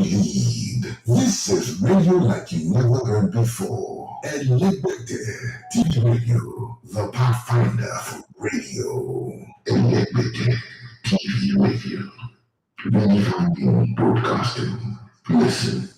lead. This is radio like you never heard before. Elegbede TV Radio, the pathfinder for radio. Elegbede TV Radio, redefining broadcasting. Listen.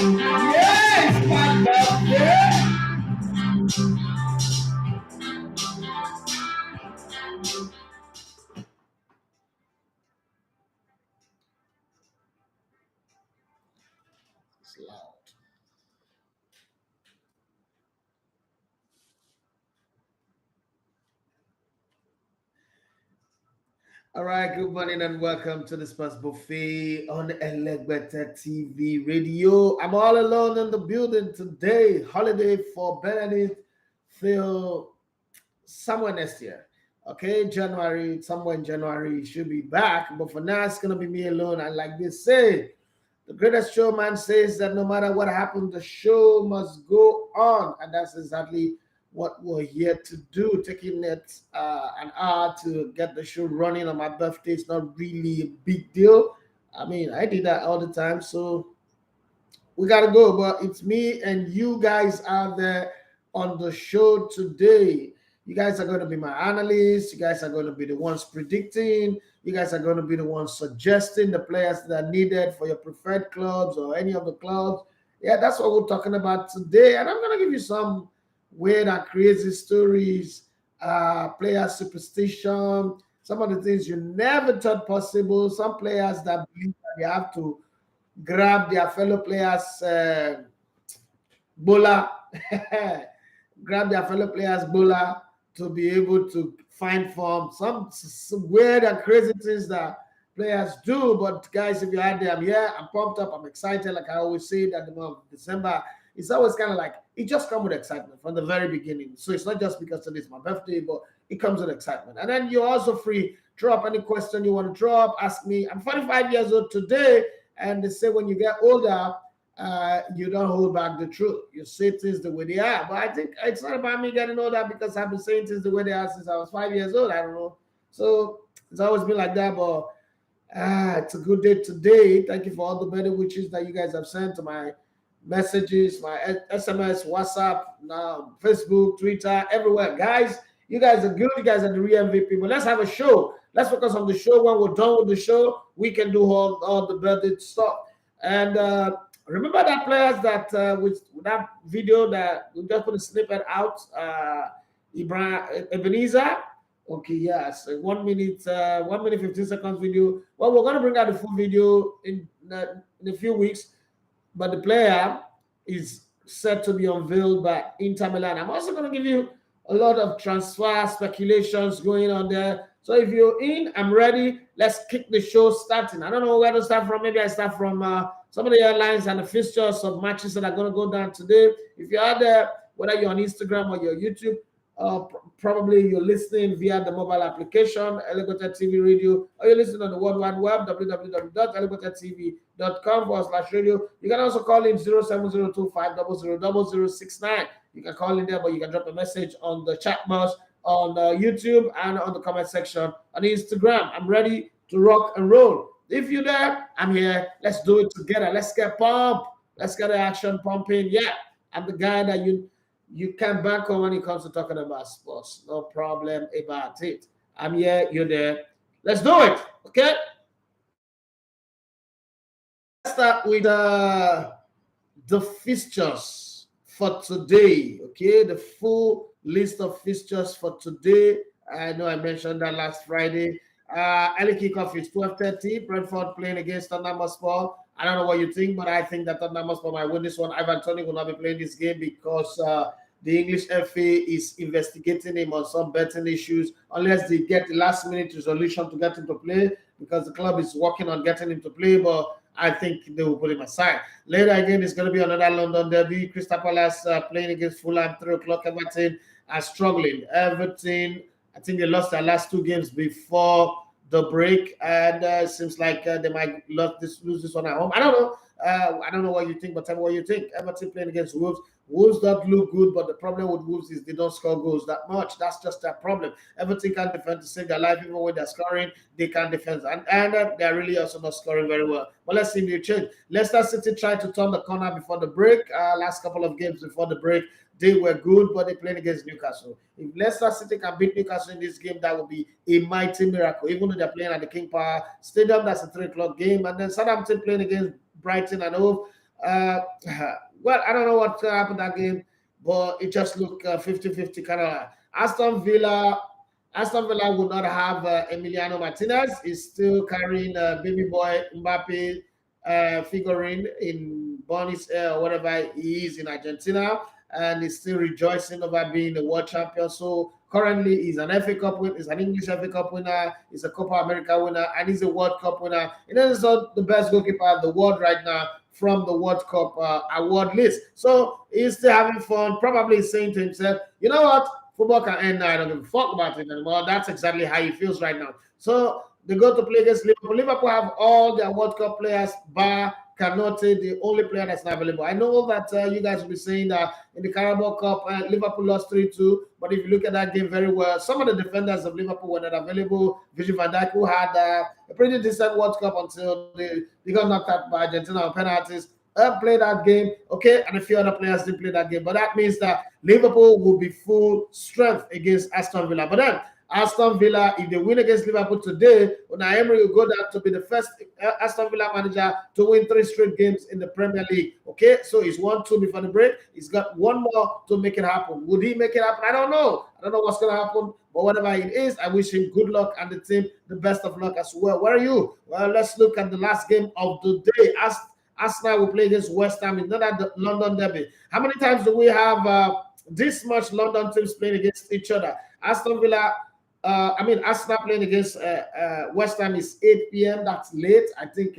Yes, my God. It's loud. All right, good morning and welcome to the Sports Buffet on Elegbete TV Radio. I'm all alone in the building today. Holiday for Benedict till somewhere next year. Okay, January, somewhere in January, should be back. But for now, it's going to be me alone. And like they say, the greatest showman says that no matter what happens, the show must go on. And that's exactly what we're here to do. Taking it an hour to get the show running on my birthday is not really a big deal. I mean, I did that all the time. So we got to go. But it's me and you guys out there on the show today. You guys are going to be my analysts. You guys are going to be the ones predicting. You guys are going to be the ones suggesting the players that are needed for your preferred clubs or any of the clubs. Yeah, that's what we're talking about today. And I'm going to give you some weird and crazy stories, player superstition, some of the things you never thought possible. Some players that believe that they have to grab their fellow players' bola, grab their fellow players' bola to be able to find form. Some weird and crazy things that players do. But guys, if you're out there, I'm here, I'm pumped up, I'm excited. Like I always say that the month of December, it's always kind of like, it just comes with excitement from the very beginning. So it's not just because today's my birthday, but it comes with excitement. And then you're also free, drop any question you want to drop, ask me. I'm 45 years old today, and they say when you get older, you don't hold back the truth. You say things the way they are. But I think it's not about me getting older because I've been saying things the way they are since I was 5 years old. I don't know. So it's always been like that. But it's a good day today. Thank you for all the better wishes that you guys have sent to my messages, my SMS, WhatsApp, now Facebook, Twitter, everywhere. Guys, you guys are good. You guys are the real MVP. But let's have a show. Let's focus on the show. When we're done with the show, we can do all the birthday stuff. And remember that players that with that video that we just put a snippet out, Ebenezer. Okay, yes, 1 minute, 1 minute 15 seconds video. Well, we're gonna bring out the full video in a few weeks. But the player is set to be unveiled by Inter Milan. I'm also going to give you a lot of transfer speculations going on there. So if you're in, I'm ready. Let's kick the show starting. I don't know where to start from. Maybe I start from some of the airlines and the fixtures of matches that are going to go down today. If you're out there, whether you're on Instagram or you're YouTube, probably you're listening via the mobile application, Elegbete TV Radio, or you're listening on the World Wide Web, www.elegbete.tv.com/radio. You can also call in 07025000069. You can call in there, but you can drop a message on the chat box on YouTube and on the comment section on Instagram. I'm ready to rock and roll. If you're there, I'm here. Let's do it together. Let's get pumped. Let's get the action pumping. Yeah, I'm the guy that you can bank on when it comes to talking about sports. No problem about it. I'm here, you're there. Let's do it, okay? Let's start with the fixtures for today, okay? The full list of fixtures for today. I know I mentioned that last Friday. Early kickoff is 12:30. Brentford playing against Tottenham Hotspur. I don't know what you think, but I think that Tottenham Hotspur might win this one. Ivan Toney will not be playing this game because the English FA is investigating him on some betting issues unless they get the last minute resolution to get him to play, because the club is working on getting him to play, but I think they will put him aside. Later again, it's going to be another London derby. Crystal Palace playing against Fulham, 3 o'clock. Everton are struggling. Everton, I think they lost their last 2 games before the break, and it seems like they might lose this one at home. I don't know. I don't know what you think, but tell me what you think. Everton playing against Wolves. Wolves don't look good, but the problem with Wolves is they don't score goals that much. That's just their problem. Everton can defend to save their life, even when they're scoring, they can't defend. And they're really also not scoring very well. But let's see if you change. Leicester City tried to turn the corner before the break. Last couple of games before the break, they were good, but they played against Newcastle. If Leicester City can beat Newcastle in this game, that would be a mighty miracle. Even though they're playing at the King Power Stadium, that's a 3 o'clock game. And then Southampton playing against Brighton and Hove. Uh, well, I don't know what's going to happen that game, but it just looked 50-50 kind of. Aston Villa. Aston Villa will not have Emiliano Martinez. He's still carrying baby boy Mbappe figurine in Bonnie's or whatever he is in Argentina, and he's still rejoicing over being the world champion. So currently, he's an FA Cup winner, he's an English FA Cup winner, he's a Copa America winner, and he's a World Cup winner. And then he's not the best goalkeeper in the world right now from the World Cup award list. So he's still having fun. Probably saying to himself, you know what? Football can end now. I don't give a fuck about it anymore. That's exactly how he feels right now. So they go to play against Liverpool. Liverpool have all their World Cup players, bar Canote, the only player that's not available. I know that you guys will be saying that in the Carabao Cup, Liverpool lost 3-2. But if you look at that game very well, some of the defenders of Liverpool were not available. Virgil van Dijk, who had a pretty decent World Cup until they got knocked out by Argentina on penalties, play that game, okay, and a few other players didn't play that game. But that means that Liverpool will be full strength against Aston Villa. But then Aston Villa, if they win against Liverpool today, Unai Emery will go down to be the first Aston Villa manager to win 3 straight games in the Premier League. Okay, so he's 1-2 before the break. He's got one more to make it happen. Would he make it happen? I don't know. I don't know what's going to happen. But whatever it is, I wish him good luck and the team the best of luck as well. Where are you? Well, let's look at the last game of the day. Arsenal will play against West Ham in another London derby. How many times do we have this much London teams playing against each other? Aston Villa, Arsenal playing against West Ham is 8 p.m. That's late. I think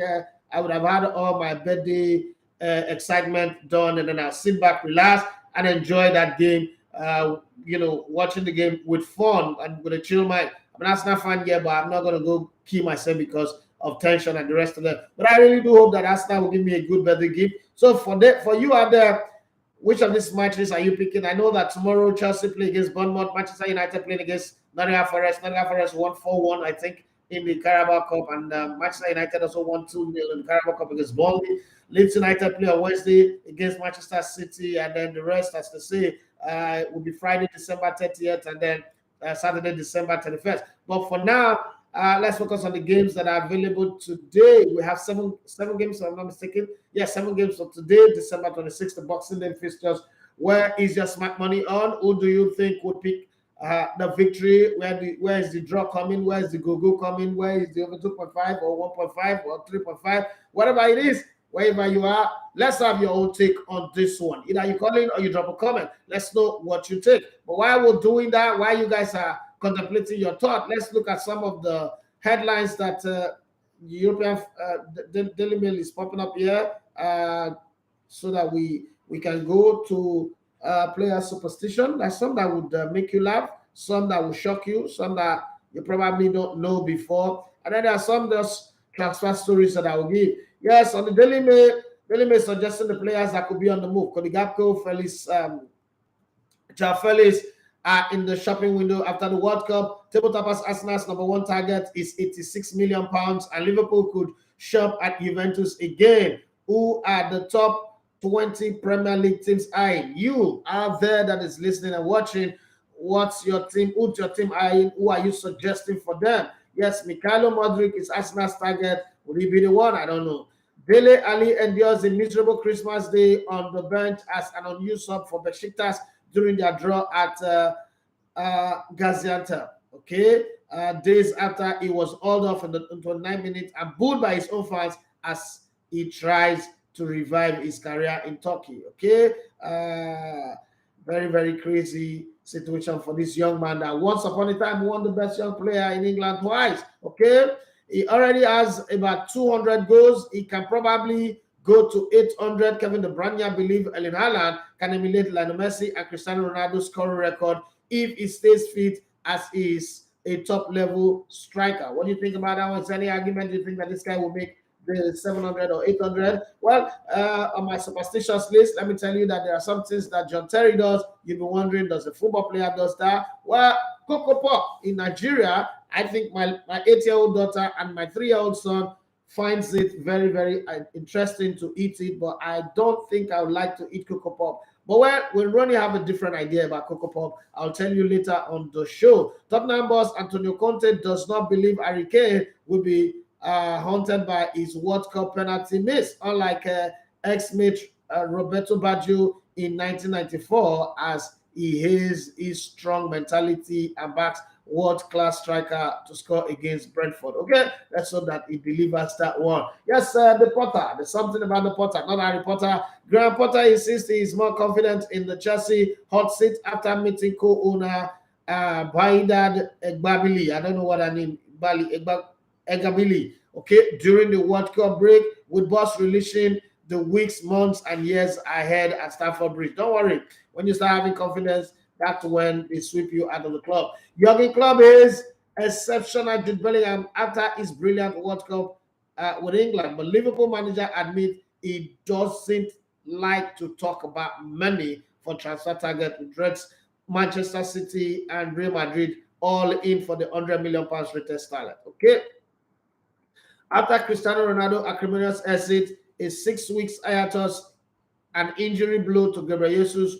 I would have had all my birthday excitement done, and then I'll sit back, relax, and enjoy that game. Watching the game with fun and with a chill mind. I'm an Arsenal fan, yeah, but I'm not going to go kill myself because of tension and the rest of them. But I really do hope that Arsenal will give me a good birthday gift. So for you out there, which of these matches are you picking? I know that tomorrow Chelsea play against Bournemouth, Manchester United playing against Nottingham Forest. Nottingham Forest won 4-1, I think, in the Carabao Cup, and Manchester United also won 2-0 in the Carabao Cup against Burnley. Leeds United play on Wednesday against Manchester City, and then the rest, as they say, will be Friday, December 30th, and then Saturday, December 31st. But for now, let's focus on the games that are available today. We have seven games, if I'm not mistaken. Yeah, 7 games for today, December 26th, the Boxing Day fixtures. Where is your smart money on? Who do you think would pick the victory? Where is the draw coming? Where is the go coming? Where is the over 2.5 or 1.5 or 3.5? Whatever it is, wherever you are, let's have your own take on this one. Either you call in or you drop a comment. Let's know what you take. But while we're doing that, while you guys are contemplating your thought, let's look at some of the headlines that European Daily Mail is popping up here, so that we can go to player superstition. There's some that would make you laugh, some that will shock you, some that you probably don't know before, and then there are some just transfer stories that I will give. Yes, on the Daily Mail suggesting the players that could be on the move. Cody Gakpo, Felix, Felix are in the shopping window after the World Cup. Tabletoppers Arsenal's number 1 target is £86 million, and Liverpool could shop at Juventus again, who are the top 20 Premier League teams eyeing. You out there that is listening and watching, what's your team? Who's your team eyeing? Who are you suggesting for them? Yes, Nicolo Modric is Arsenal's target. Will he be the one? I don't know. Dele Ali endures a miserable Christmas day on the bench as an unused sub for Besiktas during their draw at Gaziantep. Okay, days after he was hauled off in the 29 minutes and booed by his own fans as he tries to revive his career in Turkey. Okay, very, very crazy situation for this young man that once upon a time won the best young player in England twice. Okay, he already has about 200 goals. He can probably go to 800. Kevin De Bruyne believe Erling Haaland can emulate Lionel Messi and Cristiano Ronaldo's scoring record if he stays fit as he is a top-level striker. What do you think about that one? Is there any argument you think that this guy will make the 700 or 800. Well, on my superstitious list, let me tell you that there are some things that John Terry does. You've been wondering, does a football player does that? Well, Coco Pop in Nigeria, I think my 8-year-old daughter and my 3-year-old son finds it very, very interesting to eat it, but I don't think I would like to eat Coco Pop. But when Ronnie have a different idea about Coco Pop, I'll tell you later on the show. Tottenham boss Antonio Conte does not believe Harry Kane will be haunted by his World Cup penalty miss, unlike ex-mate Roberto Baggio in 1994, as he has his strong mentality and backs world-class striker to score against Brentford. Okay, let's hope that he delivers that one. Yes, the Potter. There's something about the Potter, not Harry Potter. Graham Potter insists he is more confident in the Chelsea hot seat after meeting co-owner Baidad Egbabili. I don't know what I mean. Egabili. Okay, during the World Cup break, with boss releasing the weeks, months, and years ahead at Stamford Bridge. Don't worry. When you start having confidence, that's when they sweep you out of the club. Jurgen Klopp is exceptional Jude Bellingham after his brilliant World Cup with England. But Liverpool manager admits he doesn't like to talk about money for transfer target, with Reds, Manchester City, and Real Madrid all in for the £100 million rated talent. Okay. After Cristiano Ronaldo acrimonious exit, a 6 weeks hiatus, an injury blow to Gabriel Jesus.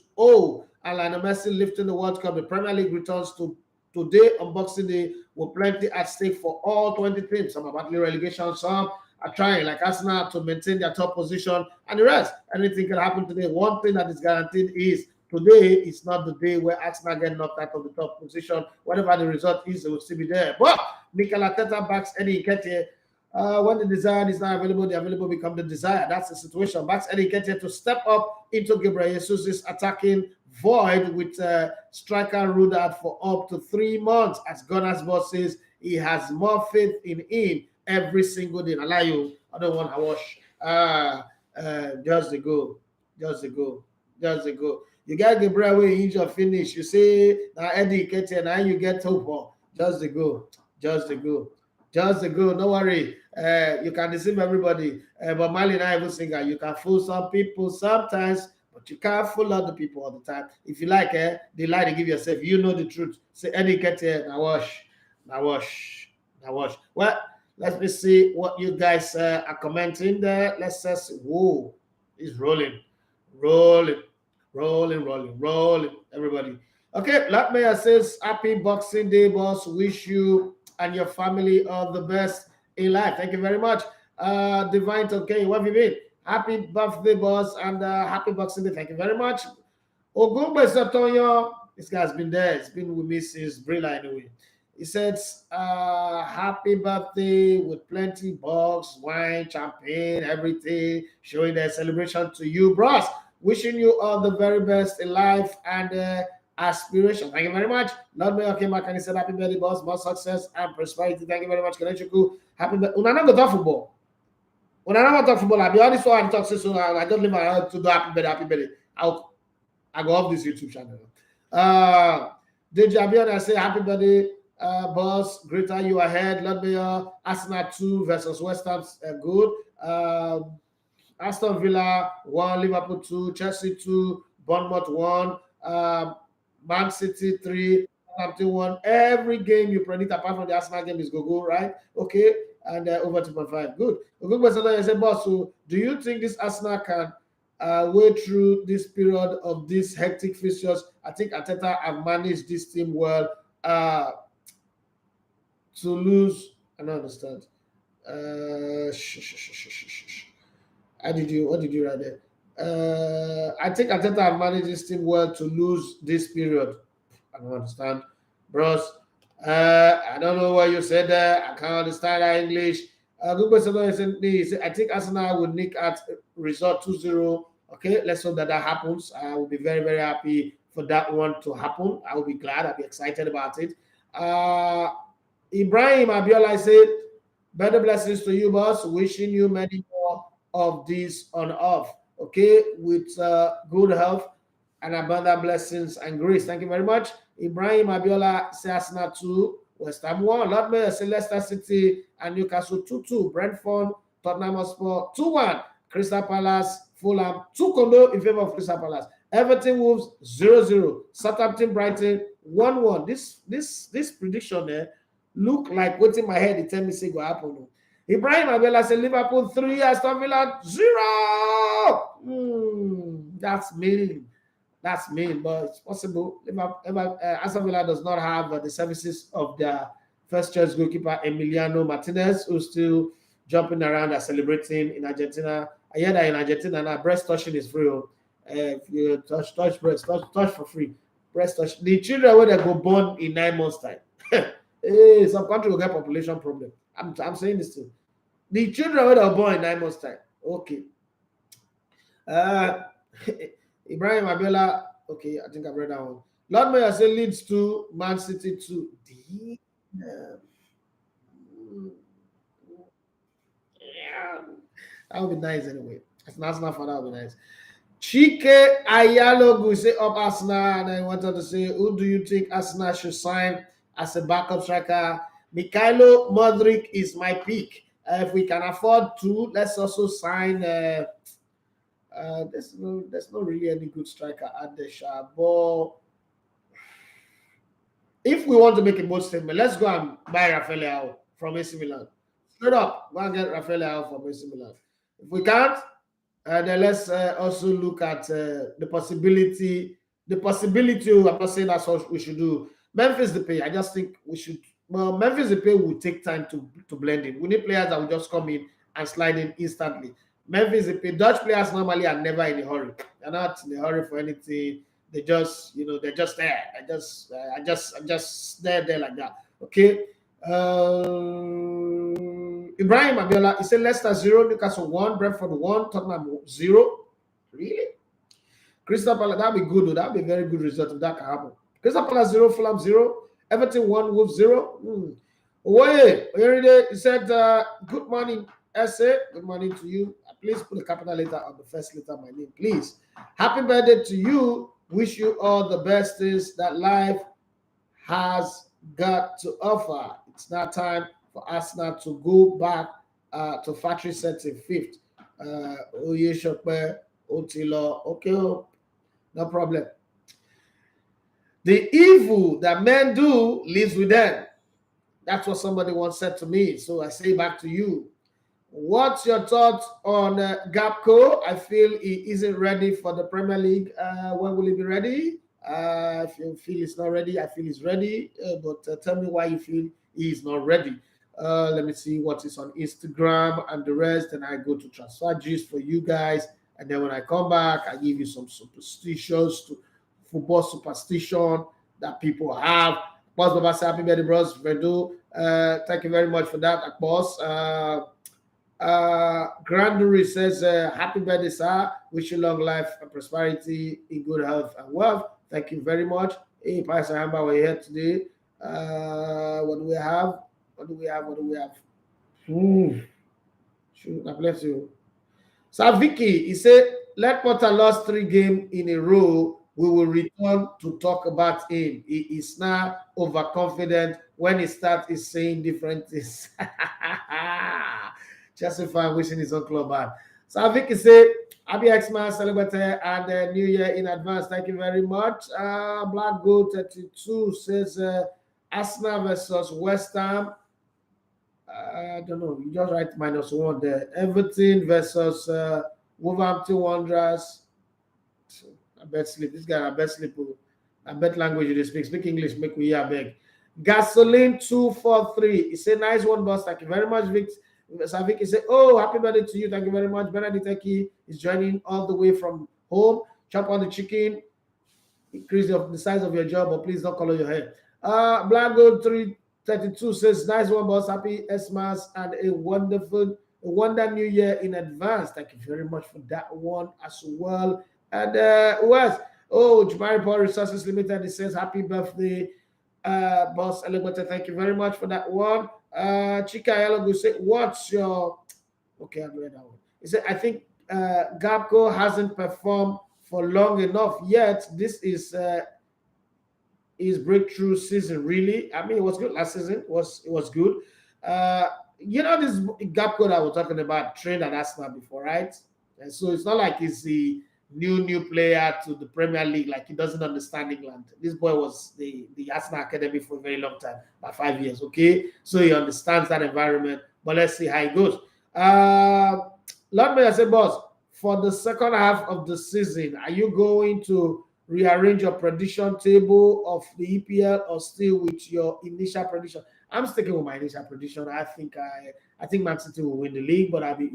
And Lionel Messi lifting the World Cup. The Premier League returns to today on Boxing Day with plenty at stake for all 20 teams. Some are battling relegation, some are trying, like Arsenal, to maintain their top position, and the rest. Anything can happen today. One thing that is guaranteed is today is not the day where Arsenal get knocked out of the top position. Whatever the result is, they will still be there. But Mikel Arteta backs Eddie Nketiah. When the desire is not available, the available become the desire. That's the situation. Backs Eddie Nketiah to step up into Gabriel Jesus' attacking void with striker ruled out for up to 3 months. As Gunners boss says, he has more faith in him every single day. I don't want to wash. Just the go. You got Gabriel where you injure finish. You say now Eddie Nketiah, now you get hope. Just the go. Don't worry. You can deceive everybody. But Mali and I will sing. You can fool some people sometimes, but you can't fool other people all the time. If you like, they lie to give yourself. You know the truth. Say Eddie Nketiah, now wash. Well, let me see what you guys are commenting there. Let's just whoa, it's rolling, everybody. Okay, Latmaya says happy Boxing Day, boss. Wish you and your family all the best in life. Thank you very much. Divine okay, what have you been? Happy birthday, boss, and happy Boxing Day. Thank you very much. Ogumbe Satonyo, this guy's been there. It's been with me since Brilla anyway. He says, happy birthday with plenty box, wine, champagne, everything, showing their celebration to you, bros. Wishing you all the very best in life and aspiration. Thank you very much. Lord Mayor came back and he said, happy birthday, boss, more success and prosperity. Thank you very much. Kenechuku. Happy birthday. When I not go talk football. When I not talk football, I'll be honest, so I talk so I don't leave my heart to do happy birthday. I go off this YouTube channel. DJ Abion, I say happy birthday, boss. Greater you ahead. Lord Mayor, Arsenal 2 versus West Ham, good. Aston Villa 1, Liverpool 2, Chelsea 2, Bournemouth 1, Man City 3, Southampton 1. Every game you predict apart from the Arsenal game is go, right? Okay, and over 2.5. Good. I said, boss, so do you think this Arsenal can way through this period of these hectic fixtures? I think Arteta have managed this team well to lose. I don't understand. What did you write there? I think Arteta have managed this team well to lose this period. I don't understand, bros. I don't know what you said there. I can't understand that English. I think Arsenal will nick at result 2-0. Okay, let's hope that happens. I will be very, very happy for that one to happen. I will be glad. I'll be excited about it. Ibrahim Abiola said, better blessings to you, boss. Wishing you many more of these on off. Okay, with good health and abundant blessings and grace. Thank you very much. Ibrahim Abiola says Arsenal 2, West Ham 1. Lord Mayor say Leicester City and Newcastle 2-2. Brentford Tottenham Hotspur 2-1. Crystal Palace, Fulham 2 Kondo in favor of Crystal Palace. Everton Wolves 0-0. Southampton Brighton 1-1. This prediction there look like what's in my head. It tell me say go happen. Ibrahim Abela said Liverpool 3, Aston Villa 0. That's mean. That's mean, but it's possible. Aston Villa does not have the services of their first choice goalkeeper Emiliano Martinez, who's still jumping around and celebrating in Argentina. I hear that in Argentina now breast touching is free. If you touch breast, touch for free. Breast touch. The children when they go born in 9 months' time. Hey, some country will get population problem. I'm saying this too. The children when they are born in 9 months' time. Okay. Ibrahim Abela. Okay, I think I've read that one. Lord Mayor said Leeds 2, Man City 2. Yeah, that would be nice anyway. As an Arsenal fan, that would be nice. Chike Ayalogu say up Arsenal, and I wanted to say, who do you think Arsenal should sign as a backup striker? Nicolo Modric is my pick. If we can afford to, let's also sign. There's not really any good striker at the shop, but if we want to make a bold statement, let's go and buy Rafael Leao from AC Milan. Straight up, go and get Rafael Leao from AC Milan. If we can't, then let's also look at the possibility. I'm not saying that's what we should do. Memphis Depay, I just think we should. Well, Memphis Depay will take time to blend in. We need players that will just come in and slide in instantly. Memphis Depay, Dutch players normally are never in a hurry. They're not in a hurry for anything. They just, they're just there. I just there like that. Okay. Ibrahim Abiola, he said Leicester 0, Newcastle 1, Brentford 1, Tottenham 0. Really? Crystal Palace, that'd be good, though. That'd be a very good result if that can happen. Crystal Palace 0, Fulham 0, Everton 1, Wolves 0. Oye, he said, good morning, SA. Good morning to you. Please put a capital letter on the first letter of my name, please. Happy birthday to you. Wish you all the best things that life has got to offer. It's now time for Arsenal to go back to factory setting 5th. Oye Shokpe, Otilo, okay, no problem. The evil that men do lives with them. That's what somebody once said to me. So I say back to you. What's your thoughts on Gapco? I feel he isn't ready for the Premier League. When will he be ready? If you feel he's not ready, I feel he's ready. But tell me why you feel he's not ready. Let me see what is on Instagram and the rest. And I go to transfer gist for you guys. And then when I come back, I give you some superstitions to football superstition that people have. Boss Baba say happy birthday, bros. Vedu. Thank you very much for that, boss. Granduri says, happy birthday, sir. Wish you long life and prosperity in good health and wealth. Thank you very much. Hey, Pastor Hamba, we're here today. What do we have? Shoot, I bless you. So Vicky, he said, let Potter lost 3 games in a row. We will return to talk about him. He is now overconfident. When he starts, he's saying different things. Chelsea fan wishing his own club bad. So I think he said, happy Xmas, celebrate and New Year in advance. Thank you very much. Black Gold 32 says Arsenal versus West Ham. I don't know. You just write -1 there. Everton versus Wolverhampton Wanderers. I bet sleep. This guy, I bet sleep. I bet language you speak. Speak English, make we hear beg. Gasoline 243. He said, nice one, boss. Thank you very much, Vic. Savik, he said, oh, happy birthday to you. Thank you very much. Benedict Eki is joining all the way from home. Chop on the chicken. Increase the size of your job, but please don't color your hair. Black Gold 332 says, nice one, boss. Happy Xmas and a wonderful, wonder new year in advance. Thank you very much for that one as well. And who else? Oh, Jumari Paul Resources Limited. It says, happy birthday, boss Elegbete. Thank you very much for that one. Chika Yalogu said, what's your... Okay, I've read that one. He said, I think Gapco hasn't performed for long enough yet. This is his breakthrough season, really. I mean, it was good last season. It was good. this gap code I was talking about trained at Arsenal before, right? And so it's not like he's the new player to the Premier League, like he doesn't understand England. This boy was the Arsenal academy for a very long time, about 5 years. Okay, so he understands that environment. But let's see how it goes. Lord Mayor say, boss, for the second half of the season, are you going to rearrange your prediction table of the EPL or still with your initial prediction? I'm sticking with my initial prediction. I think Man City will win the league, but I'll be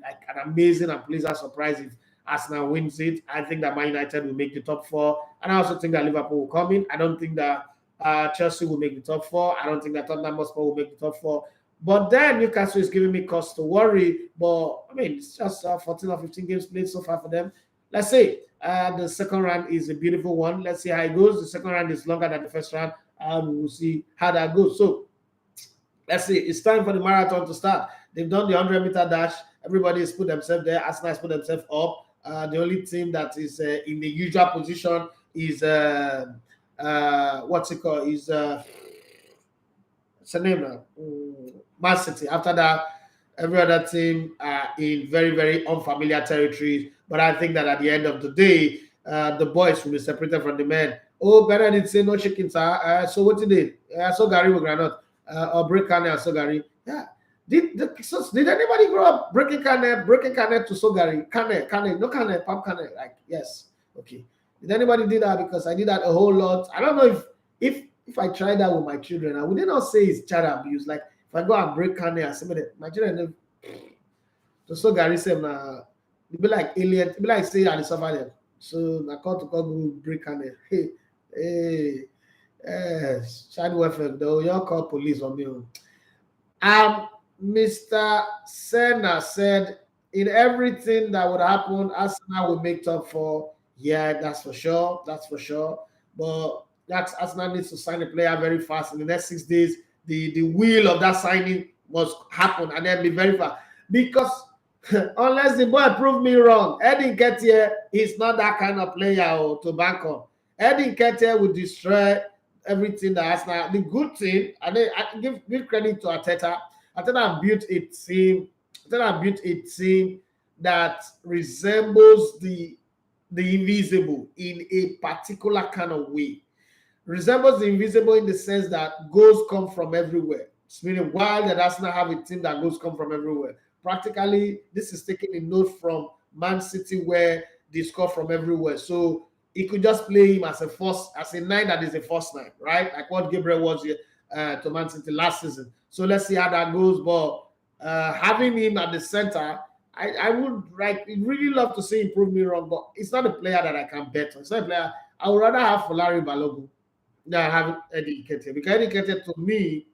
like an amazing and pleasant surprise if Arsenal wins it. I think that Man United will make the top four, and I also think that Liverpool will come in. I don't think that Chelsea will make the top four. I don't think that Tottenham Hotspur will make the top four. But then Newcastle is giving me cause to worry. But I mean, it's just 14 or 15 games played so far for them. Let's see. The second round is a beautiful one. Let's see how it goes. The second round is longer than the first round. We'll see how that goes. So let's see. It's time for the marathon to start. They've done the 100-meter dash. Everybody has put themselves there. Arsenal has put themselves up. The only team that is in the usual position is what's it called? Is what's the name now? Man City. After that, every other team are in very, very unfamiliar territories. But I think that at the end of the day, the boys will be separated from the men. Oh, Benedict say no chicken, sir. So what did they? So Gary with granite or break Kane so Gary. Yeah. Did anybody grow up breaking Kane to Sogari? Kane, no Kane, Pap Kane. Like, yes. Okay. Did anybody do that? Because I did that a whole lot. I don't know if I tried that with my children, I would not say it's child abuse. Like if I go and break Kane and somebody, my children to Sogari say it be like alien, it be like say I suffer them. So I call to go break Kane. Hey, child welfare though, you call police on me. Mr. Senna said, in everything that would happen, Arsenal will make top four. Yeah, that's for sure. That's for sure. But Arsenal needs to sign a player very fast. In the next 6 days, the wheel of that signing must happen and then be very fast. Because unless the boy prove me wrong, Eddie Nketiah is not that kind of player to bank on. Eddie Nketiah will destroy everything that Arsenal. The good thing, and I give credit to Arteta. Arteta built a team that resembles the invisible in a particular kind of way. Resembles the invisible in the sense that goals come from everywhere. It's meaning while that Arsenal have a team that goals come from everywhere. Practically, this is taking a note from Man City where they score from everywhere. So he could just play him as a nine that is a false nine, right? Like what Gabriel was here to Man City last season. So let's see how that goes. But having him at the center, I would really love to see him prove me wrong, but it's not a player that I can bet on. It's not a player. I would rather have Larry Balogun than have Eddie Nketiah. Because Eddie Nketiah, to me,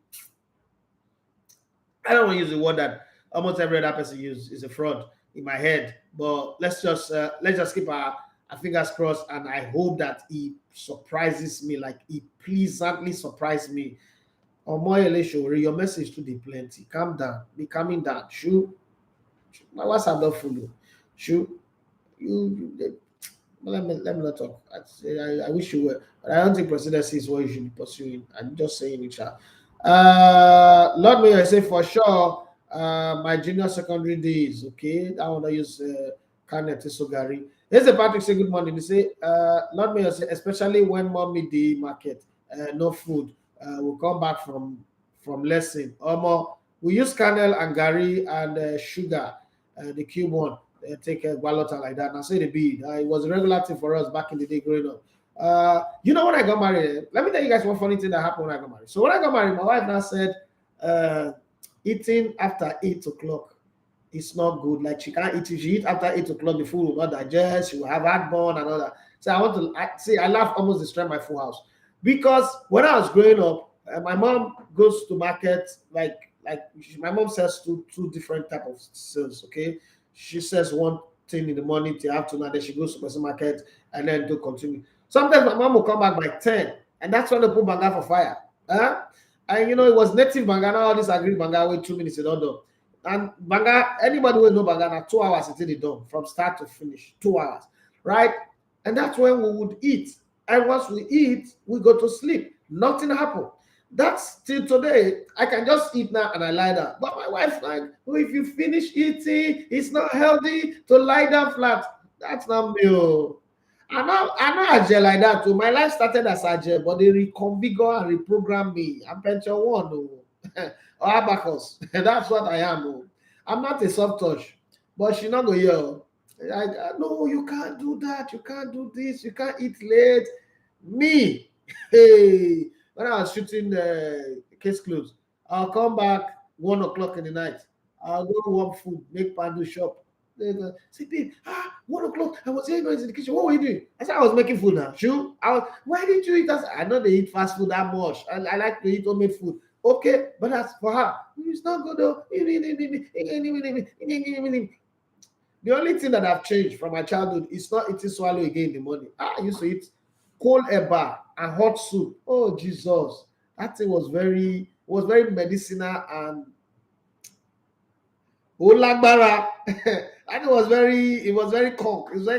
I don't want to use the word that almost every other person uses, is a fraud in my head. But let's just keep our fingers crossed, and I hope that he surprises me, like he pleasantly surprised me. Omoyele, your message to the plenty. Calm down. Be calming down. Shoot. My WhatsApp don't follow. Shoot. Let me not talk. I wish you were, but I don't think presidency is what you should be pursuing. I'm just saying it, child. Lord Mayor, I say for sure. My junior secondary days. Okay, I want to use Kanet Sogari. Here's a Patrick say good morning. They say, Lord Mayor, say, especially when mommy the market, no food. We'll come back from lesson. We use kernel and Gary and sugar, the cube one. Take a balota like that. And I say the bead. It was a regular thing for us back in the day growing up. When I got married, let me tell you guys one funny thing that happened when I got married. So when I got married, my wife now said, eating after 8 o'clock is not good. Like she can't eat. If she eat after 8 o'clock, the food will not digest. She will have heartburn and all that. So I laugh almost destroy my full house. Because when I was growing up, my mom goes to market, my mom sells two different type of sales, okay? She says one thing in the morning till afternoon, and then she goes to the market and then to continue. Sometimes my mom will come back by 10, and that's when they put banga for fire. And it was native banga, now all this agri banga, wait 2 minutes, it's all done. And banga, anybody will know banga, now 2 hours it's done, from start to finish, 2 hours, right? And that's when we would eat. And once we eat, we go to sleep. Nothing happened. That's till today. I can just eat now and I lie down. But my wife like, oh, if you finish eating, it's not healthy to lie down flat. That's not me. Oh. I know Agile like that too. My life started as Agile, but they reconfigure and reprogram me. I'm pension one, oh. Or abacus. That's what I am. Oh. I'm not a soft touch, but she not go here. No, you can't do that. You can't do this. You can't eat late. Me, hey, when I was shooting the case closed, I'll come back 1 o'clock in the night. I'll go warm food, make pandu shop. They go, say, babe, 1 o'clock. I was here going to the kitchen. What were you doing? I said, I was making food now. Sure. Why did you eat that? I know they eat fast food that much. I like to eat homemade food. Okay, but that's for her. It's not good though. The only thing that I've changed from my childhood is not eating swallow again in the morning. I used to eat cold eba and hot soup. Oh Jesus, that thing was very medicinal and olagbara. And it was very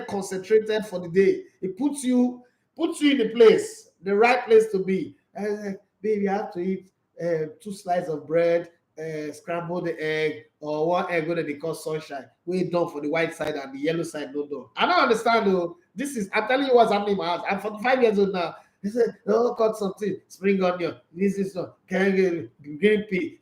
concentrated for the day. It puts you in the place, the right place to be. And baby, you have to eat 2 slices of bread, scramble the egg, or one egg that they call sunshine. Wait done for the white side and the yellow side no done. I don't understand though. I'm telling you what's happening in my house. I'm 45 years old now. They said, oh, cut something, spring onion, this is one, green pea.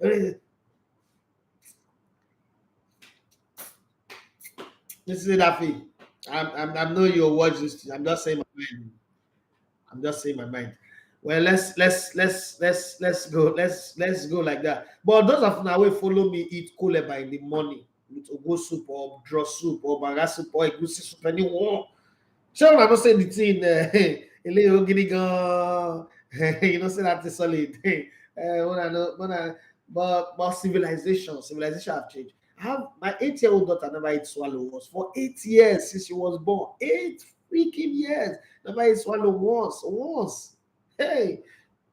This is it, Afi. I know you'll watch this. I'm just saying my mind. Well, let's go like that. But those of now will follow me eat koleba in the morning with ogo soup or draw soup or baga soup or egusi soup anyone. Sure, I'm not saying the thing. You know, say that's solid. But civilization have changed. I have my 8-year-old daughter never ate swallow once for 8 years since she was born. 8 freaking years. Never ate swallow once. Hey,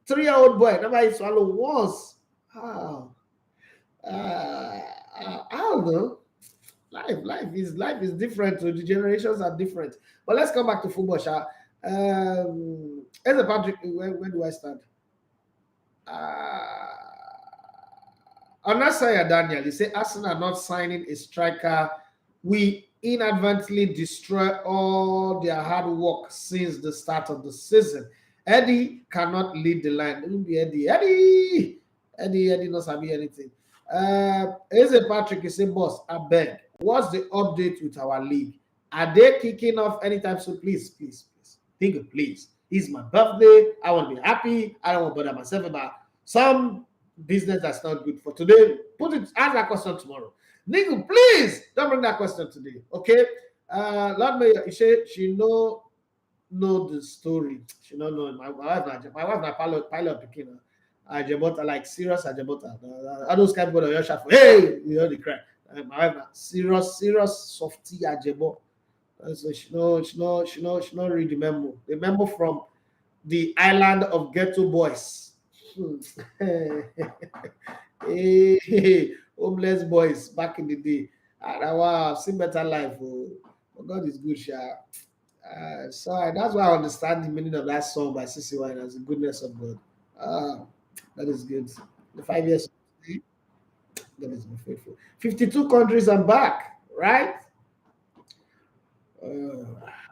3-year-old boy never ate swallow once. How? I don't know. Life is different. So the generations are different. But let's come back to football, Sha. As a Patrick, where do I start? Onasaya Daniel, he said Arsenal are not signing a striker. We inadvertently destroy all their hard work since the start of the season. Eddie cannot lead the line. It will be Eddie not be anything. Eze Patrick, he said, boss, I beg. What's the update with our league? Are they kicking off anytime soon? Please. Think of please. It's my birthday. I want to be happy. I don't want to bother myself about some business that's not good for today. Ask that question tomorrow. Nigga, please don't bring that question today. Okay? Lord Mayor, she know the story. She don't know. My wife not pilot picking Ajabota, like serious Ajabota. All those kind of people that for hey, you know the cry. My wife not serious softy Ajabo. So she know read the memo. The memo from the island of ghetto boys. Hey, homeless boys back in the day. Wow, I've seen better life. Oh. But God is good, Sha. So that's why I understand the meaning of that song by CC Wine as the goodness of God. That is good. The 5 years, God is faithful. 52 countries and back, right?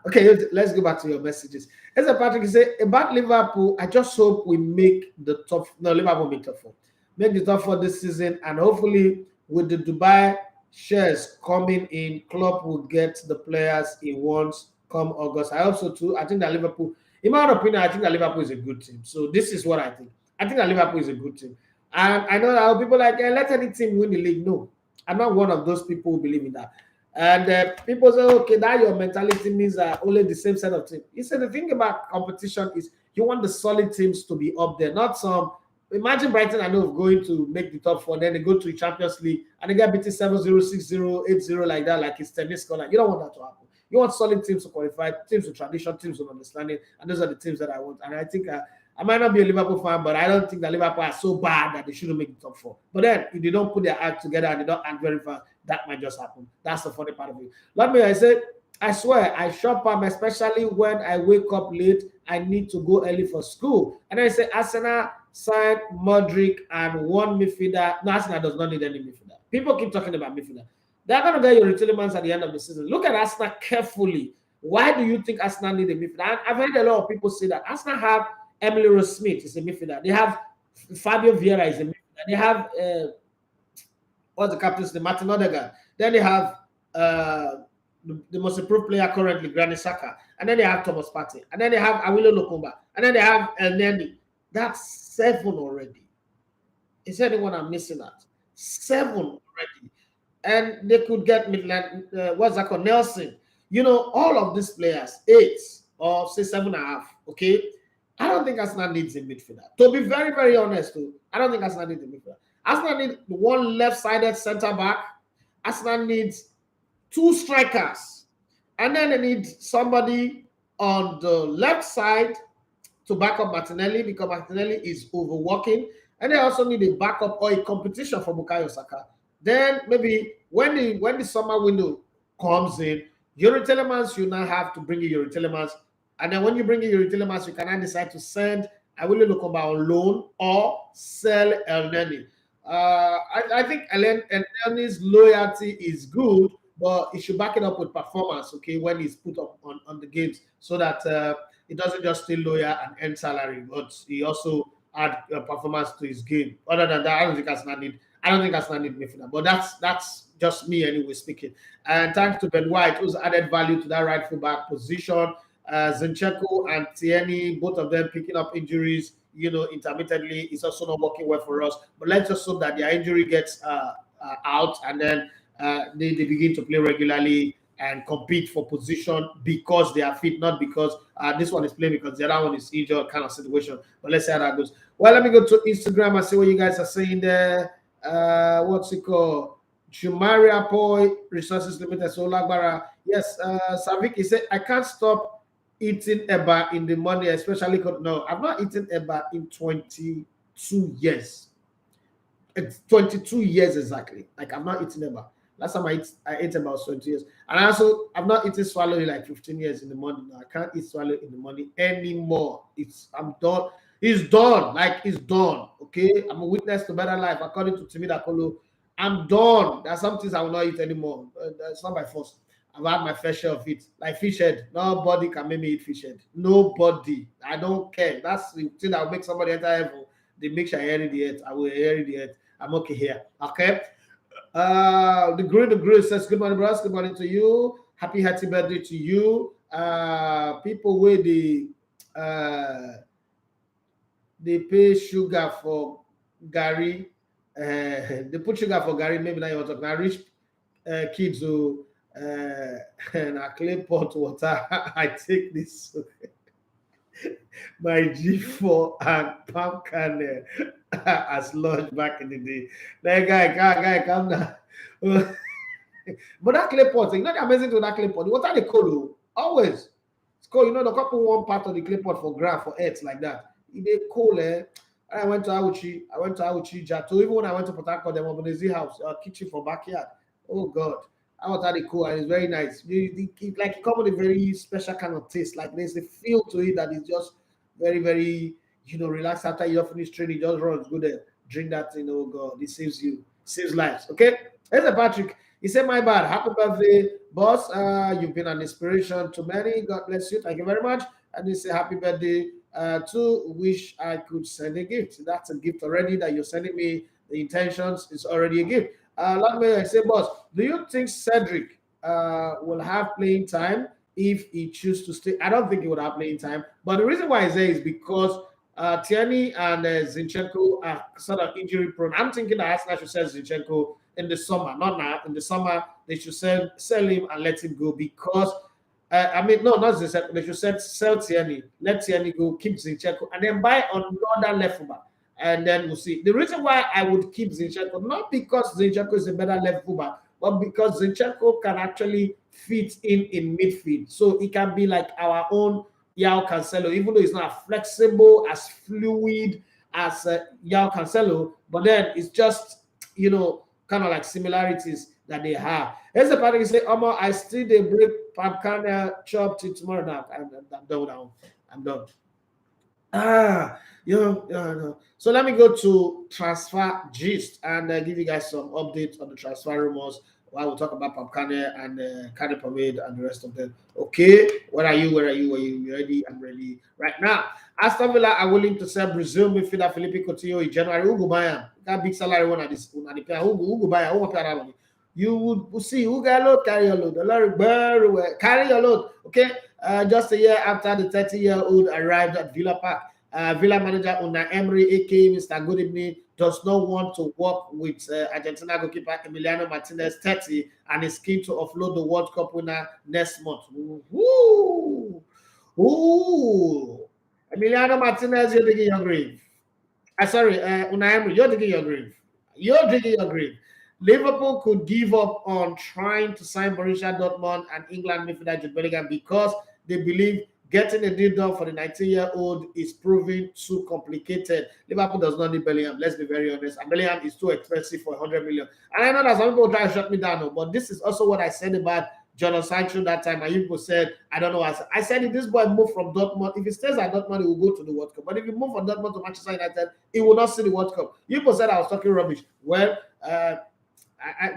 Okay, let's go back to your messages. As a Patrick said about Liverpool, I just hope we make the top. No, Liverpool make top 4. Make the top 4 this season, and hopefully with the Dubai shares coming in, Klopp will get the players he wants come August. I also too. I think that Liverpool, in my opinion, I think that Liverpool is a good team. So this is what I think. I think that Liverpool is a good team, and I know that people like let any team win the league. No, I'm not one of those people who believe in that. And people say, okay, that your mentality means that only the same set of teams. You see, the thing about competition is you want the solid teams to be up there, not some. Imagine Brighton and Hove going to make the top 4, then they go to the Champions League and they get beaten 7-0, 6-0, 8-0 like that, like it's tennis. Like, you don't want that to happen. You want solid teams to qualify, teams with tradition, teams with understanding, and those are the teams that I want. And I think I might not be a Liverpool fan, but I don't think that Liverpool are so bad that they shouldn't make the top 4. But then, if they don't put their act together and they don't act very fast, that might just happen. That's the funny part of it. Let me, I said, I swear, I shop them, especially when I wake up late. I need to go early for school. And I say, Arsenal sign Modric and one midfielder. No, Arsenal does not need any midfielder. People keep talking about midfielder. They're going to get your Telemans at the end of the season. Look at Arsenal carefully. Why do you think Arsenal need a midfielder? I've heard a lot of people say that Arsenal have Emily Smith is a midfielder. They have Fabio Vieira is a midfielder. They have what's the captain's name? Martin Odegaard. Then they have the most improved player currently, Granit Xhaka. And then they have Thomas Partey. And then they have Awilo Lokomba. And then they have El Neni. That's 7 already. Is there anyone I'm missing out? 7 already. And they could get Midland, what's that called? Nelson. You know, all of these players, 8 or say 7.5. Okay. I don't think Arsenal needs a midfielder. To be very, very honest, too, I don't think Arsenal needs a midfielder. Arsenal needs one left-sided centre back. Arsenal needs 2 strikers. And then they need somebody on the left side to back up Martinelli because Martinelli is overworking. And they also need a backup or a competition for Bukayo Saka. Then maybe when the summer window comes in, Yuri Telemans, you now have to bring in Yuri Telemans. And then when you bring in Yuri Telemans, you can now decide to send Awilo Lokomba on loan or sell El Neni. I think El Neni's loyalty is good, but he should back it up with performance, okay, when he's put up on the games so that it doesn't just stay loyal and earn salary, but he also add performance to his game. Other than that, I don't think Arsenal need midfielder, but that's just me anyway speaking. And thanks to Ben White, who's added value to that right full back position. Zinchenko and Tierney, both of them picking up injuries, intermittently. It's also not working well for us. But let's just hope that their injury gets out and then they begin to play regularly and compete for position because they are fit, not because this one is playing because the other one is injured kind of situation. But let's see how that goes. Well, let me go to Instagram and see what you guys are saying there. What's it called? Jumaria Poi, Resources Limited, Solagbara. Yes, Savik, he said, I can't stop eating eba in the morning, especially no, I've not eaten eba in 22 years. It's 22 years exactly. Like I've not eaten eba. Last time I ate about 20 years. And I've not eaten swallow in like 15 years in the morning. I can't eat swallow in the morning anymore. I'm done. It's done. Like it's done. Okay. I'm a witness to better life. According to Timida Kolo, I'm done. There are some things I will not eat anymore. It's not by force. I've had my fair share of it. Like fish head. Nobody can make me eat fish head. Nobody. I don't care. That's the thing that will make somebody enter heaven. They make sure I hear the earth. I will hear the earth. I'm okay here. Okay. The grill says, good morning, bros. Good morning to you. Happy birthday to you. People where they pay sugar for Gary. They put sugar for Gary. Maybe now you're talking. I rich kids who and a clay pot water. I take this. My G4 and palm kernel as lunch back in the day. That guy, come down. But that clay pot, you know the amazing to that clay pot. What are they called? Always. It's called, the couple one part of the clay pot for ground for earth like that. They cool, I went to Auchi Jato. Even when I went to Port Harcourt, them up in the house, kitchen for backyard. Oh God. I was really cool and it's very nice. It come with a very special kind of taste. Like there's a feel to it that is just very, very, relaxed after you finish training. Just run, go there, drink that thing. Oh God, it saves lives. Okay. Here's a Patrick. He said, "My bad. Happy birthday, boss. You've been an inspiration to many. God bless you. Thank you very much." And he said, "Happy birthday to wish I could send a gift." That's a gift already that you're sending me. The intentions is already a gift. Let me say, boss, do you think Cedric will have playing time if he chooses to stay? I don't think he would have playing time. But the reason why I say is because Tierney and Zinchenko are sort of injury prone. I'm thinking that Arsenal should sell Zinchenko in the summer, not now. In the summer, they should sell him and let him go because, not Zinchenko. They should sell Tierney, let Tierney go, keep Zinchenko, and then buy another left back. And then we'll see. The reason why I would keep Zinchenko, not because Zinchenko is a better left fullback, but because Zinchenko can actually fit in midfield. So it can be like our own João Cancelo, even though he's not as flexible, as fluid as João Cancelo, but then it's just, kind of like similarities that they have. Here's the part you say, Omar, I still they break Pamkana chop till tomorrow now. I'm done now. I'm done. No. So let me go to transfer gist and give you guys some updates on the transfer rumors while we talk about Papkane and Kane Pomade and the rest of them. Okay, where are you? Where are you? Are you ready? I'm ready right now. Aston Villa are willing to sell Brazil midfielder Philippe Coutinho in January. Who go buy him? That big salary one at this one at the player. Who go buy him? Who will pay that money? You would see who got load, carry your load. The Lord very well. Carry your load. Okay. Just a year after the 30-year-old arrived at Villa Park, Villa manager Unai Emery, aka Mr. Good Evening, does not want to work with Argentina goalkeeper Emiliano Martinez, 30, and is keen to offload the World Cup winner next month. Ooh. Ooh. Emiliano Martinez, you're digging your grave. Sorry, Unai Emery, you're digging your grave. You're digging your grave. Liverpool could give up on trying to sign Borussia Dortmund and England midfielder Jude Bellingham because they believe getting a deal done for the 19-year-old is proving too complicated. Liverpool does not need Bellingham, let's be very honest. And Bellingham is too expensive for 100 million. And I know that some people try to shut me down, but this is also what I said about Jadon Sancho that time. And people said, I don't know. I said if this boy moved from Dortmund, if he stays at Dortmund, he will go to the World Cup. But if he moved from Dortmund to Manchester United, he will not see the World Cup. People said I was talking rubbish. Well,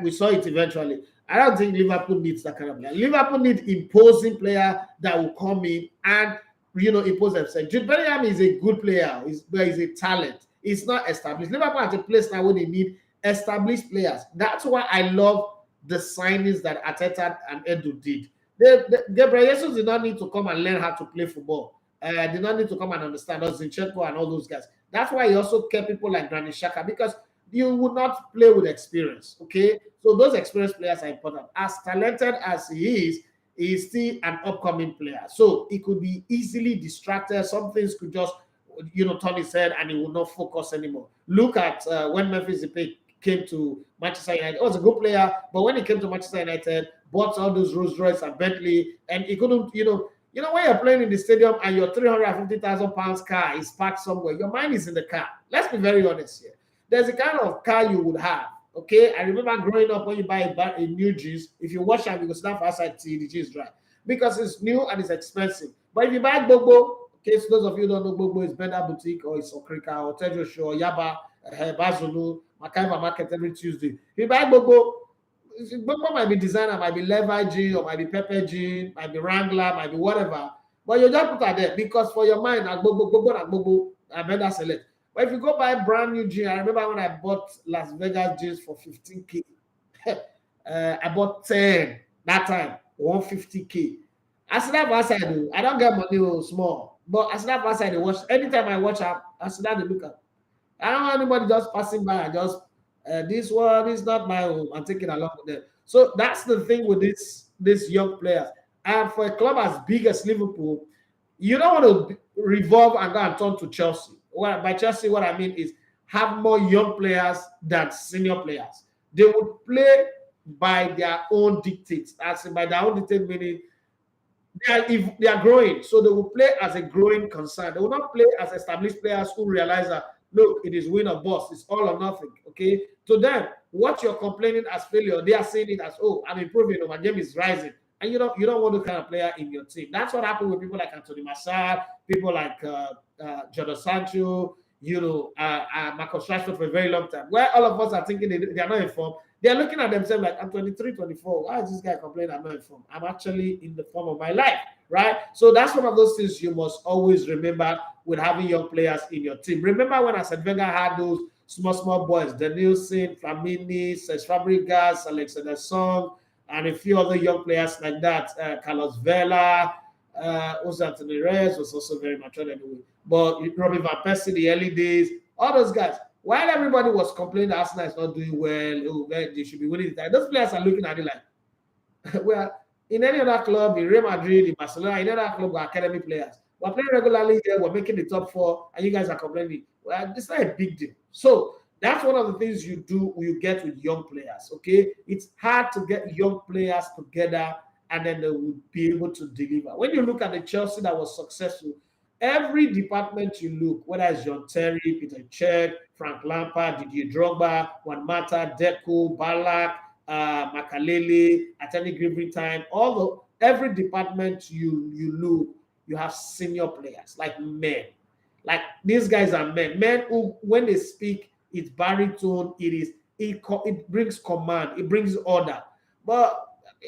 we saw it eventually. I don't think Liverpool needs that kind of player. Liverpool needs imposing player that will come in and impose themselves. Jude Bellingham is a good player. He's a talent. It's not established. Liverpool has a place now where they need established players. That's why I love the signings that Arteta and Edu did. Gabriel Jesus did not need to come and learn how to play football. Did not need to come and understand us, Zinchenko and all those guys. That's why he also kept people like Granit Xhaka, because you would not play with experience, okay? So those experienced players are important. As talented as he is still an upcoming player. So he could be easily distracted. Some things could just, turn his head and he will not focus anymore. Look at when Memphis Depay came to Manchester United. He was a good player, but when he came to Manchester United, bought all those Rolls Royce and Bentley, and he couldn't, when you're playing in the stadium and your £350,000 car is parked somewhere, your mind is in the car. Let's be very honest here. There's a kind of car you would have. Okay, I remember growing up when you buy a new jeans, if you wash them, you go stand outside till the jeans dry because it's new and it's expensive. But if you buy Gbogbo, okay, so those of you who don't know, Gbogbo is Benda Boutique or it's Okrika or Tejo Show or Yaba, Bazulu, Makaiva Market every Tuesday. If you buy Gbogbo might be designer, might be Levi jean or might be Pepper jean, might be Wrangler, might be whatever. But you just put that there because for your mind, Gbogbo, I better select. But if you go buy brand new jeans, I remember when I bought Las Vegas jeans for 15K. I bought 10 that time, 150K. I sit up outside, I don't get money small, but I sit up outside and watch. Anytime I watch up, I sit down and look at. I don't want anybody just passing by and just this one is not my own. I'm taking along with them. So that's the thing with this young players. And for a club as big as Liverpool, you don't want to revolve and go and turn to Chelsea. By Chelsea, what I mean is have more young players than senior players. They would play by their own dictates. As in by their own dictate, meaning if they are growing, so they will play as a growing concern. They will not play as established players who realize that look, it is win or bust. It's all or nothing. Okay. To them, what you're complaining as failure, they are seeing it as, oh, I'm improving. My game is rising. And you don't want the kind of player in your team. That's what happened with people like Anthony Martial, people like Jadon Sancho, Marcus Rashford for a very long time. Where all of us are thinking they are not informed, they are looking at themselves like, I'm 23, 24. Why is this guy complaining I'm not informed? I'm actually in the form of my life, right? So that's one of those things you must always remember with having young players in your team. Remember when Arsene Wenger had those small boys, Danielson, Flamini, Cesc Fabregas, Alexander Song, and a few other young players like that. Carlos Vela, Anthony Reyes was also very mature anyway. But Robin Van Persie, the early days, all those guys. While everybody was complaining that Arsenal is not doing well, they should be winning the time. Those players are looking at it like, well, in any other club, in Real Madrid, in Barcelona, in any other club, we're academy players. We're playing regularly here, we're making the top 4, and you guys are complaining. Well, it's not a big deal. So that's one of the things you do, you get with young players, okay? It's hard to get young players together and then they would be able to deliver. When you look at the Chelsea that was successful, every department you look, whether it's John Terry, Peter Cech, Frank Lampard, Didier Drogba, Juan Mata, Deco, Ballack, Makalele, Attorney Griffin Time, every department you look, you have senior players like men. Like these guys are men who, when they speak, it's baritone. It brings command, it brings order. But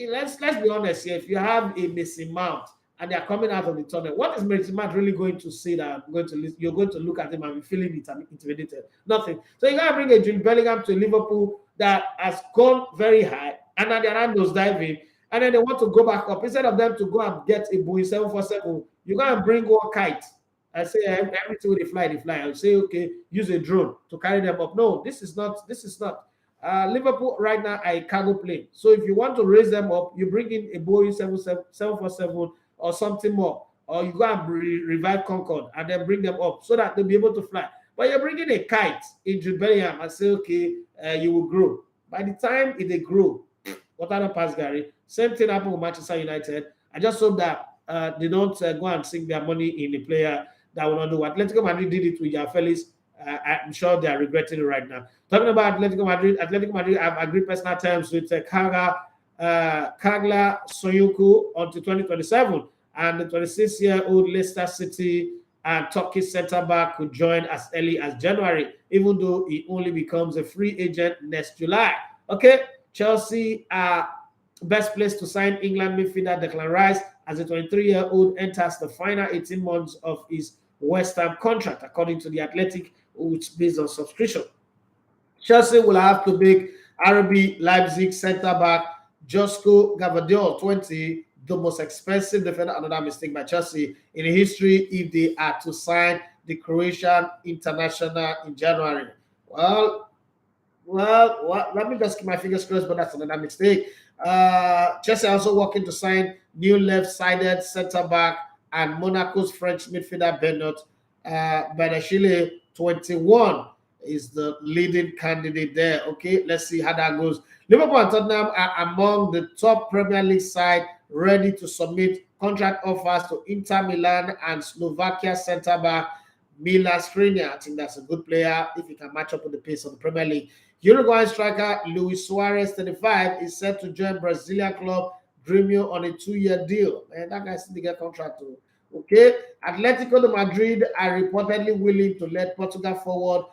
let's be honest here. If you have a Mason Mount and they are coming out of the tunnel, what is Mason Mount really going to say that I'm going to listen? You're going to look at him and be feeling intimidated? Nothing. So you gotta bring a Jude Bellingham to Liverpool that has gone very high, and then they're nose diving, and then they want to go back up. Instead of them to go and get a Boeing 747, you go and bring one kite. I say everything they fly, they fly. I say, okay, use a drone to carry them up. No, this is not. Liverpool right now are a cargo plane. So if you want to raise them up, you bring in a Boeing 747 or something more, or you go and revive Concorde and then bring them up so that they'll be able to fly. But you're bringing a kite in Jude Bellingham and say, okay, you will grow. By the time they grow, what other pass, Gary? Same thing happened with Manchester United. I just hope that they don't go and sink their money in a player that will not do. Atletico Madrid did it with João Felix. I'm sure they are regretting it right now. Talking about Atletico Madrid have agreed personal terms with Caglar Soyuncu until 2027, and the 26-year-old Leicester City and Turkey centre-back could join as early as January, even though he only becomes a free agent next July. Okay, Chelsea are best placed to sign England midfielder Declan Rice as the 23-year-old enters the final 18 months of his West Ham contract, according to the Athletic, which is based on subscription. Chelsea will have to make RB Leipzig centre-back Josko Gvardiol, 20, the most expensive defender. Another mistake by Chelsea in history if they are to sign the Croatian international in January. Well, let me just keep my fingers crossed, but that's another mistake. Chelsea also working to sign new left-sided centre-back and Monaco's French midfielder Bernard Benachile, 21, is the leading candidate there. Okay, let's see how that goes. Liverpool and Tottenham are among the top Premier League side ready to submit contract offers to Inter Milan and Slovakia centre-back Milan Skriniar. I think that's a good player if he can match up with the pace of the Premier League. Uruguayan striker Luis Suarez, 35, is set to join Brazilian club Grêmio on a 2-year deal. Man, that guy's still to get contract too. Okay, Atletico de Madrid are reportedly willing to let Portugal forward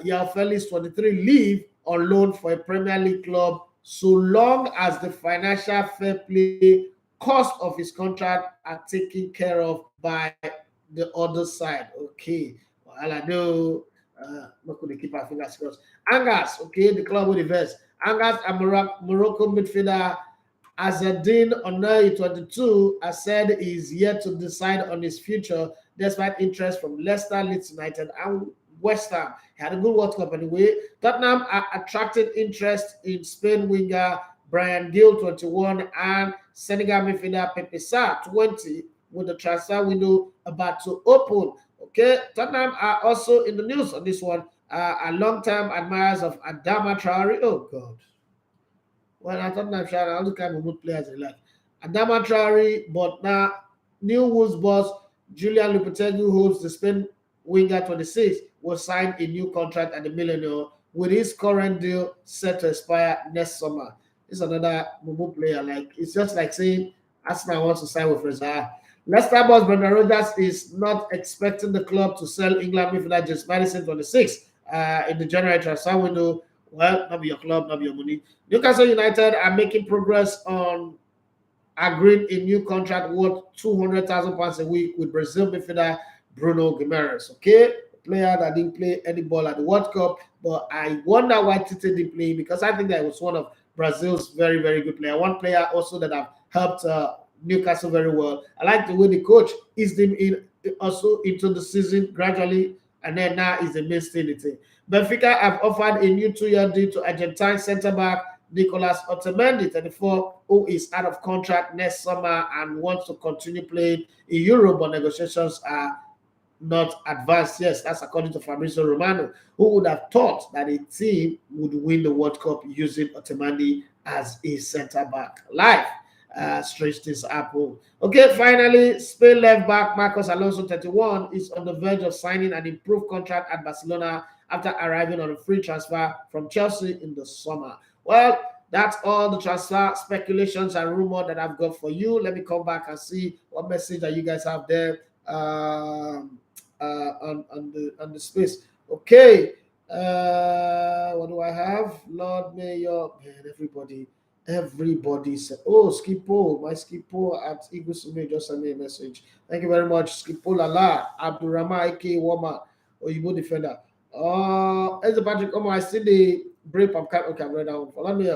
João Felix, 23, leave on loan for a Premier League club so long as the financial fair play cost of his contract are taken care of by the other side. Okay, well, I know. Not going to keep our fingers crossed. Angers, okay, the club with the vest. Angers and Morocco midfielder Azzedine Unai, 22, has said he is yet to decide on his future despite interest from Leicester, Leeds United, and West Ham. He had a good World Cup anyway. Tottenham are attracted interest in Spain winger Brian Gill, 21, and Senegal midfielder Pepe Sarr, 20, with the transfer window about to open. Okay, Tottenham are also in the news on this one. A long-time admirers of Adama Traore. Oh, God. Well, I thought I'm sure all the kind of good players they like. Adama Traore, but now new Wolves boss Julian Lopetegui, who holds the Spain winger 26, will sign a new contract at the Millionaire with his current deal set to expire next summer. This is another Mumu player. Like, it's just like saying Arsenal wants to sign with Reza. Leicester boss Brendan Rodgers is not expecting the club to sell England midfielder James Maddison 26 in the January transfer window. Well, not be your club, not be your money. Newcastle United are making progress on agreeing a new contract worth £200,000 a week with Brazil midfielder Bruno Guimaraes. Okay, player that didn't play any ball at the World Cup, but I wonder why Tite didn't play, because I think that was one of Brazil's very, very good player. One player also that have helped Newcastle very well. I like the way the coach eased him in also into the season gradually, and then now he's a mainstay in the team. Benfica have offered a new 2-year deal to Argentine centre-back Nicolas Otamendi, 34, who is out of contract next summer and wants to continue playing in Europe, but negotiations are not advanced. Yes, that's according to Fabrizio Romano, who would have thought that a team would win the World Cup using Otamendi as a centre-back. Live. Strange things happen. Okay, finally, Spain left back Marcos Alonso, 31, is on the verge of signing an improved contract at Barcelona after arriving on a free transfer from Chelsea in the summer. Well, that's all the transfer speculations and rumor that I've got for you. Let me come back and see what message that you guys have there. on the space. Okay. What do I have? Lord Mayor, man, everybody said, oh, Skipo, my Skipo at Igusume just sent me a message. Thank you very much, Skipo Lala, Abdurrahman Ike Wama, Oyibo defender. As a Patrick, I see the break of okay, I've read that one. Let me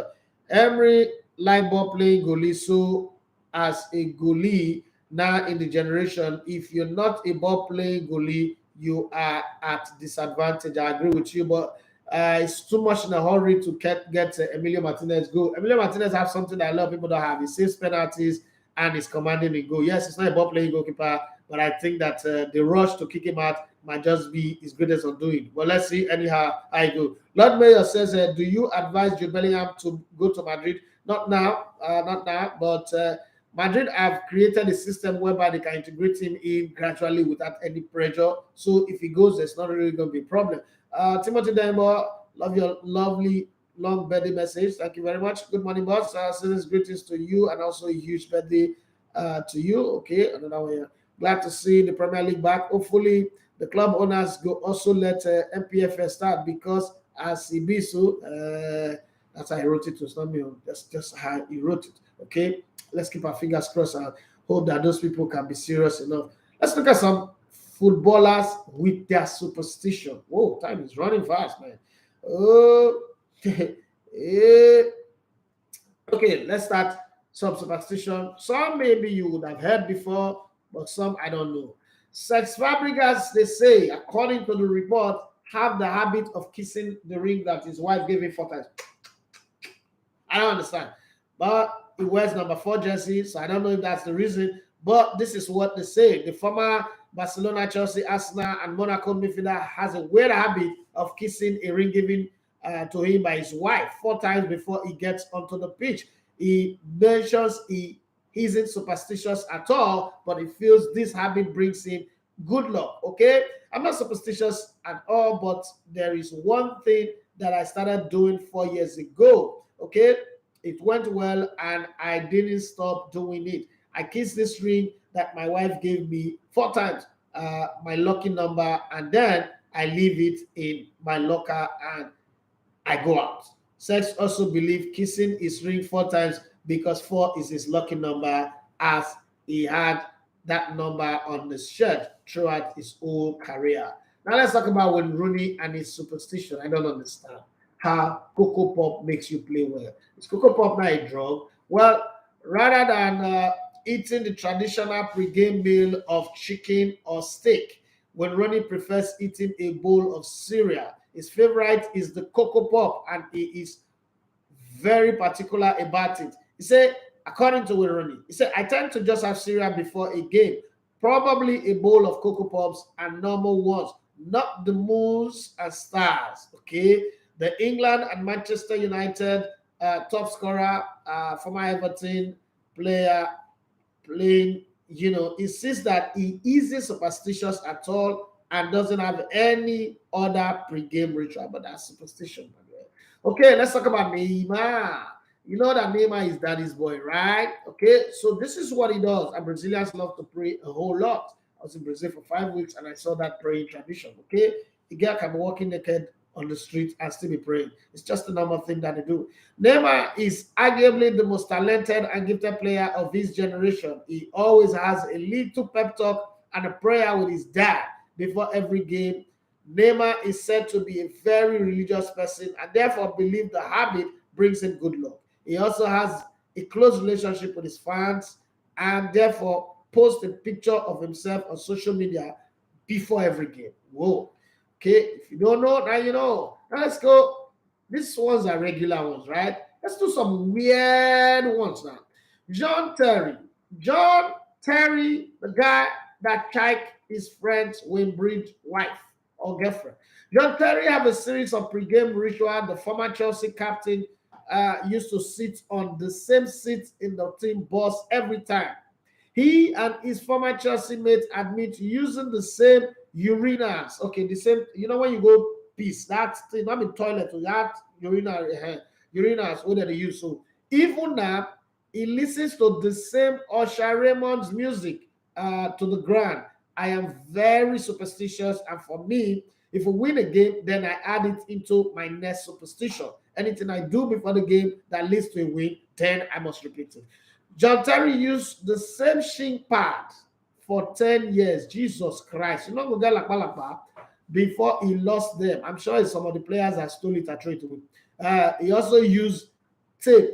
Emery line ball playing goalie, so as a goalie now in the generation, if you're not a ball playing goalie, you are at disadvantage. I agree with you, but it's too much in a hurry to get Emilio Martinez go. Emilio Martinez has something that a lot of people don't have. He saves penalties and is commanding the goal. Yes, it's not a ball playing goalkeeper, but I think that the rush to kick him out might just be his greatest undoing. But let's see anyhow I go. Lord Mayor says, do you advise Jude Bellingham to go to Madrid? Not now, but Madrid have created a system whereby they can integrate him in gradually without any pressure. So if he goes, there's not really going to be a problem. Timothy Demo, love your lovely long birthday message. Thank you very much. Good morning, boss. Season's greetings to you and also a huge birthday to you. Okay, another one here. Glad to see the Premier League back. Hopefully, the club owners go also let MPFS start because as Ibisu, that's how he wrote it. It's not me. That's just how he wrote it. Okay, let's keep our fingers crossed and hope that those people can be serious enough. Let's look at some footballers with their superstition. Whoa, time is running fast, man. Oh, okay, let's start some superstition. Some maybe you would have heard before, but some I don't know. Sex Fabregas, they say, according to the report, have the habit of kissing the ring that his wife gave him 4 times. I don't understand. But he wears number 4 jersey, so I don't know if that's the reason. But this is what they say. The former Barcelona, Chelsea, Arsenal, and Monaco midfielder has a weird habit of kissing a ring given to him by his wife 4 times before he gets onto the pitch. He mentions he isn't superstitious at all, but he feels this habit brings him good luck. Okay, I'm not superstitious at all, but there is one thing that I started doing 4 years ago. Okay, it went well and I didn't stop doing it. I kissed this ring that my wife gave me 4 times, my lucky number, and then I leave it in my locker and I go out. Sex also believe kissing his ring 4 times because 4 is his lucky number, as he had that number on his shirt throughout his whole career. Now let's talk about Wayne Rooney and his superstition. I don't understand how Cocoa Pop makes you play well. Is Cocoa Pop not a drug? Well, rather than eating the traditional pre-game meal of chicken or steak, when Ronnie prefers eating a bowl of cereal. His favorite is the Cocoa Pop, and he is very particular about it. He said, according to Ronnie, he said, I tend to just have cereal before a game, probably a bowl of Cocoa Pops and normal ones, not the moons and stars. Okay, the England and Manchester United top scorer, former Everton player, playing, insists that he isn't superstitious at all and doesn't have any other pre-game ritual, but that's superstition. Okay, let's talk about Neymar. You know that Neymar is daddy's boy, right? Okay, so this is what he does. And Brazilians love to pray a whole lot. I was in Brazil for 5 weeks and I saw that praying tradition. Okay, the girl can be walking naked on the street and still be praying. It's just a normal thing that they do. Neymar is arguably the most talented and gifted player of his generation. He always has a little pep talk and a prayer with his dad before every game. Neymar is said to be a very religious person and therefore believe the habit brings him good luck. He also has a close relationship with his fans and therefore posts a picture of himself on social media before every game. Whoa. Okay, if you don't know, now you know. Now let's go. These ones are regular ones, right? Let's do some weird ones now. John Terry, the guy that chiked his friend's Wimbridge wife or girlfriend. John Terry have a series of pre-game ritual. The former Chelsea captain used to sit on the same seat in the team bus every time. He and his former Chelsea mates admit using the same urinals. Okay, the same, when you go piss, that thing, not in toilet, that urinals, what they use. So even now, he listens to the same Usher Raymond's music to the ground I am very superstitious, and for me, if we win a game, then I add it into my next superstition. Anything I do before the game that leads to a win, then I must repeat it. John Terry used the same shin pad for 10 years. Jesus Christ. You know, go get like before he lost them. I'm sure some of the players that stole it and threw it away. He also used tape.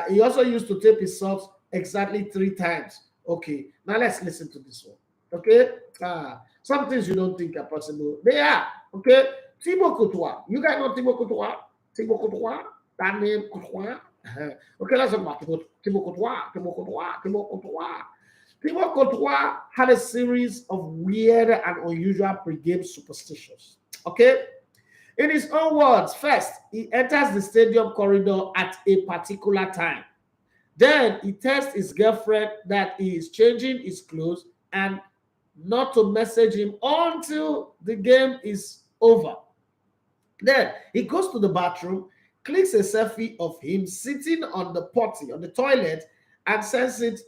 He also used to tape his socks exactly 3 times. Okay, now let's listen to this one. Okay, some things you don't think are possible, they are. Okay, Thibaut Courtois. You guys know Thibaut Courtois? Thibaut Courtois. That name Courtois. Okay, let's talk about Thibaut Courtois. Thibaut Courtois. Thibaut Courtois. Thibaut Courtois had a series of weird and unusual pre-game superstitions. Okay. In his own words, first, he enters the stadium corridor at a particular time. Then he tells his girlfriend that he is changing his clothes and not to message him until the game is over. Then he goes to the bathroom, clicks a selfie of him sitting on the potty, on the toilet, and sends it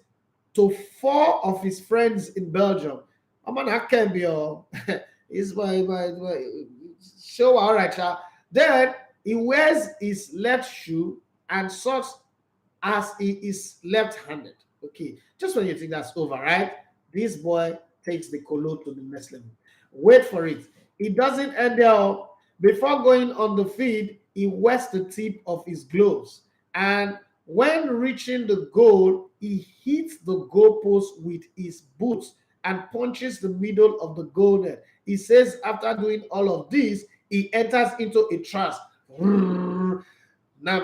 to 4 of his friends in Belgium. I'm on that can be it's my show, all right, child. Then he wears his left shoe and socks as he is left-handed. Okay, just when you think that's over, right? This boy takes the colo to the next level. Wait for it. He doesn't end there. Before going on the field, he wets the tip of his gloves. And when reaching the goal, he hits the goalpost with his boots and punches the middle of the goal net. He says after doing all of this, he enters into a trance. You know,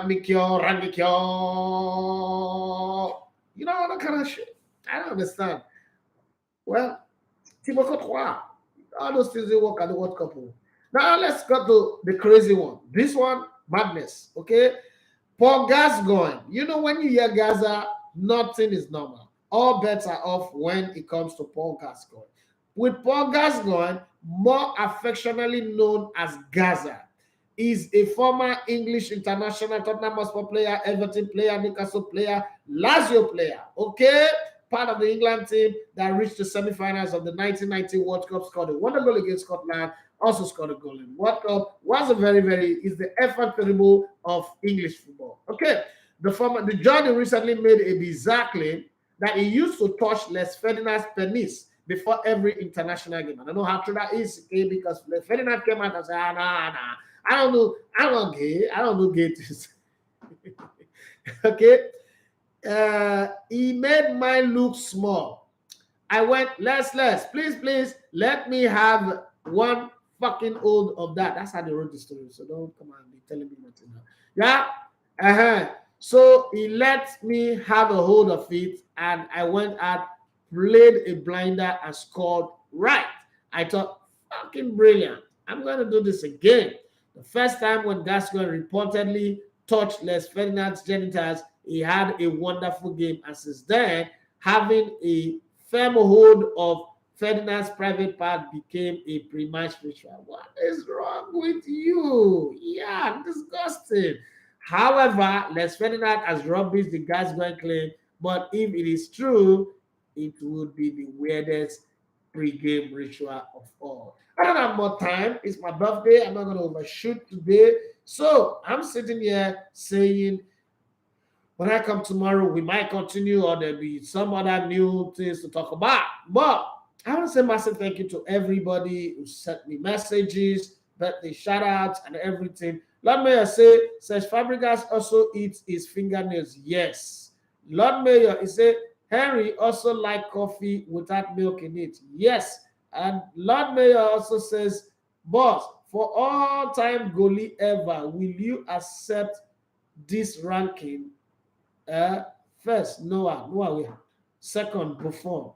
that kind of shit. I don't understand. Well, Thibaut Courtois, all those things they work at the World Cup. Now let's go to the crazy one. This one, madness. Okay, Paul Gascoigne. You know, when you hear Gaza, nothing is normal. All bets are off when it comes to Paul Gascoigne. With Paul Gascoigne, more affectionately known as Gaza, is a former English international, Tottenham Hotspur player, Everton player, Newcastle player, Lazio player. Okay, part of the England team that reached the semi-finals of the 1990 World Cup, scored a wonder goal against Scotland, also scored a goal in World Cup. Was a is the effort terrible of English football. Okay, the Johnny recently made a bizarre claim that he used to touch Les Ferdinand's penis before every international game. I don't know how true that is, okay, because Les Ferdinand came out and said, nah. I don't know. I don't know gay things. Okay. He made mine look small. I went, Les, please, let me have one fucking old of that. That's how they wrote the story. So don't come and be telling me nothing now. Yeah. So he let me have a hold of it, and I went out, played a blinder, and scored right. I thought, fucking brilliant. I'm going to do this again. The first time when Gascoigne reportedly touched Les Ferdinand's genitals, he had a wonderful game. And since then, having a firm hold of Ferdinand's private part became a pre-match ritual. What is wrong with you? Yeah, disgusting. However, Les Ferdinand has rubbished the Gascoigne claim, but if it is true, it would be the weirdest pre-game ritual of all. I don't have more time. It's my birthday. I'm not going to overshoot today. So I'm sitting here saying, when I come tomorrow, we might continue, or there'll be some other new things to talk about. But I want to say massive thank you to everybody who sent me messages, birthday shout outs, and everything. Lord Mayor say, Serge Fabregas also eats his fingernails. Yes. Lord Mayor, he said, Henry also like coffee without milk in it. Yes. And Lord Mayor also says, boss, for all-time goalie ever, will you accept this ranking? First, Noah. Second, Buffon.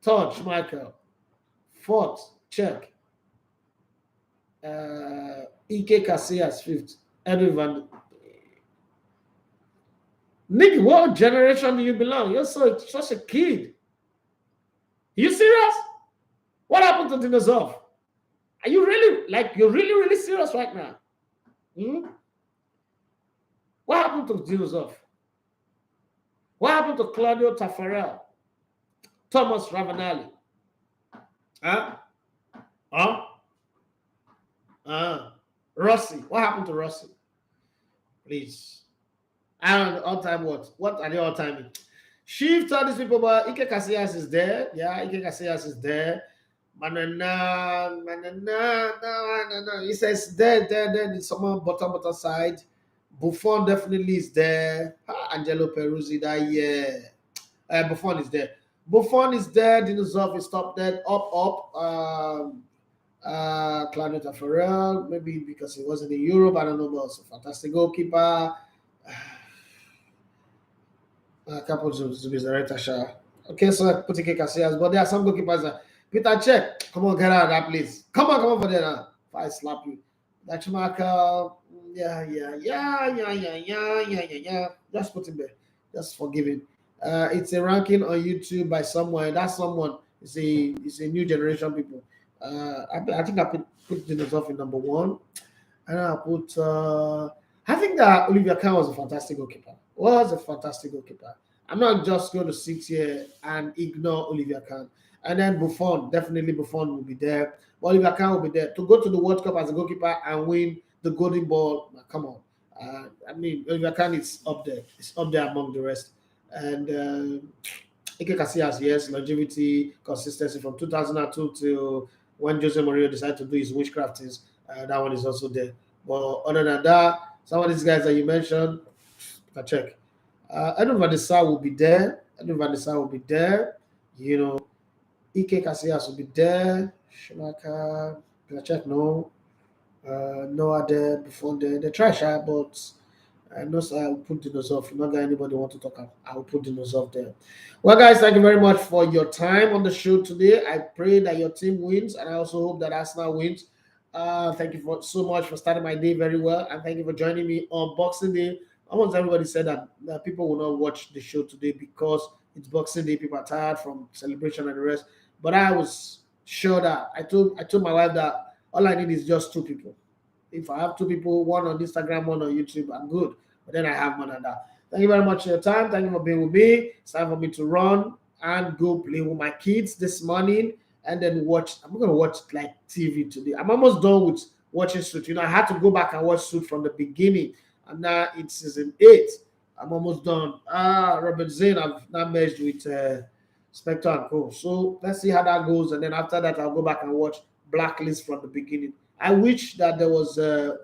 Third, Schmeichel. Fourth, Czech. Ike Casillas, fifth. Edwin. Nick, what generation do you belong? You're such a kid. You serious? What happened to Dinosaur? Are you you're really serious right now? What happened to Dinosaur? What happened to Claudio Taffarel? Thomas Ravanelli. Huh? Huh? Rossi. What happened to Rossi? Please. I don't know. All time what? What are they all timing? Shift all these people, but Ike Casillas is there. Yeah, Ike Casillas is there. Manana. No. He says there. It's someone bottom side. Buffon definitely is there. Angelo Peruzzi that year. Buffon is there. Buffon is there. Dinosov is top dead. Up. Claudio Taffarel, maybe because he wasn't in Europe. I don't know, but it's a fantastic goalkeeper. Couple to be the okay, so I put Casillas, but there are some goalkeepers that Peter Cech, come on, get out of that place. Come on for there now. If I slap you. That Schumacher, yeah. Just put him there. Just forgive him. It's a ranking on YouTube by someone. That someone is a new generation people. I think I put Dinosaur in number 1. And I put I think that Olivier Kahn was a fantastic goalkeeper. I'm not just going to sit here and ignore Olivier Kahn. And then Buffon, definitely Buffon will be there. But Olivier Kahn will be there. To go to the World Cup as a goalkeeper and win the Golden Ball, come on. I mean, Olivier Kahn is up there. It's up there among the rest. And Ike Casillas, yes, longevity, consistency from 2002 till when Jose Mourinho decided to do his witchcraftings. That one is also there. But other than that, some of these guys that you mentioned, I check. Edwin Van der Sar will be there. You know, Ike Casillas will be there. Schumacher, I check, no. Noah there, Buffon there. They try shy, but I know so I will put Dinosaur. If not got anybody want to talk, I will put Dinosaur there. Well, guys, thank you very much for your time on the show today. I pray that your team wins, and I also hope that Arsenal wins. Thank you so much for starting my day very well, and thank you for joining me on Boxing Day. Almost everybody said that people will not watch the show today because it's Boxing Day. People are tired from celebration and the rest. But I was sure that I told my wife that all I need is just 2 people. If I have 2 people, one on Instagram, one on YouTube, I'm good. But then I have more than that. Thank you very much for your time. Thank you for being with me. It's time for me to run and go play with my kids this morning and then watch. I'm going to watch like TV today. I'm almost done with watching Suit. You know, I had to go back and watch Suit from the beginning. And now it's season 8. I'm almost done. Robert Zane, I've now merged with Spectre and Co. So let's see how that goes. And then after that, I'll go back and watch Blacklist from the beginning. I wish that there was a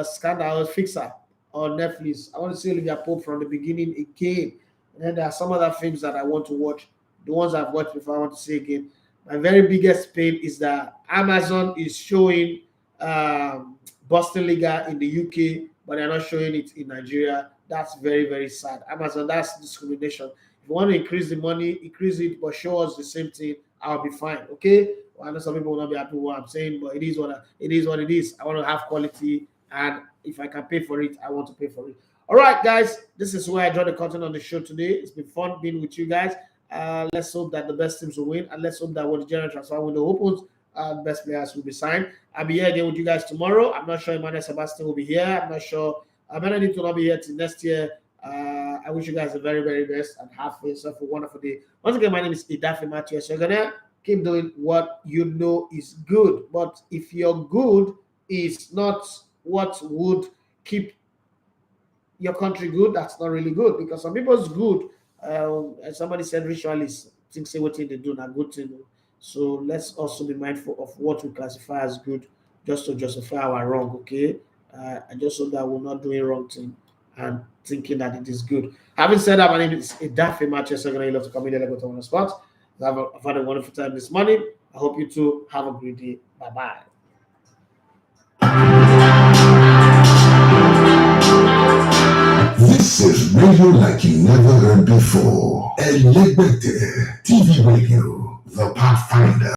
Scandal Fixer on Netflix. I want to see Olivia Pope from the beginning again. And then there are some other films that I want to watch. The ones I've watched before, I want to see again. My very biggest pain is that Amazon is showing Boston Liga in the UK, but they're not showing it in Nigeria. That's very, very sad. Amazon, that's discrimination. If you want to increase the money, increase it, but show us the same thing, I'll be fine. Okay? Well, I know some people will not be happy with what I'm saying, but it is what it is. I want to have quality, and if I can pay for it, I want to pay for it. All right, guys, this is where I draw the content on the show today. It's been fun being with you guys. Let's hope that the best teams will win, and let's hope that when the general transfer window opens, the best players will be signed. I'll be here again with you guys tomorrow. I'm not sure Emmanuel Sebastian will be here. I'm not sure. Benedict will not be here till next year. I wish you guys the very, very best and have for yourself a wonderful day. Once again, my name is Idafe Matthew. So you're gonna keep doing what you know is good. But if your good is not what would keep your country good, that's not really good, because some people's good, as somebody said, ritualists think say what thing they do not good thing. So let's also be mindful of what we classify as good, just to justify our wrong. Okay, I just hope that we're not doing wrong thing and thinking that it is good. Having said that, my name is Idafe Matthew. So I'm going to love to come in there on the spot. I've had a wonderful time this morning. I hope you too have a great day. Bye bye. This is radio like you never heard before. Elegbete TV Radio, the Pathfinder.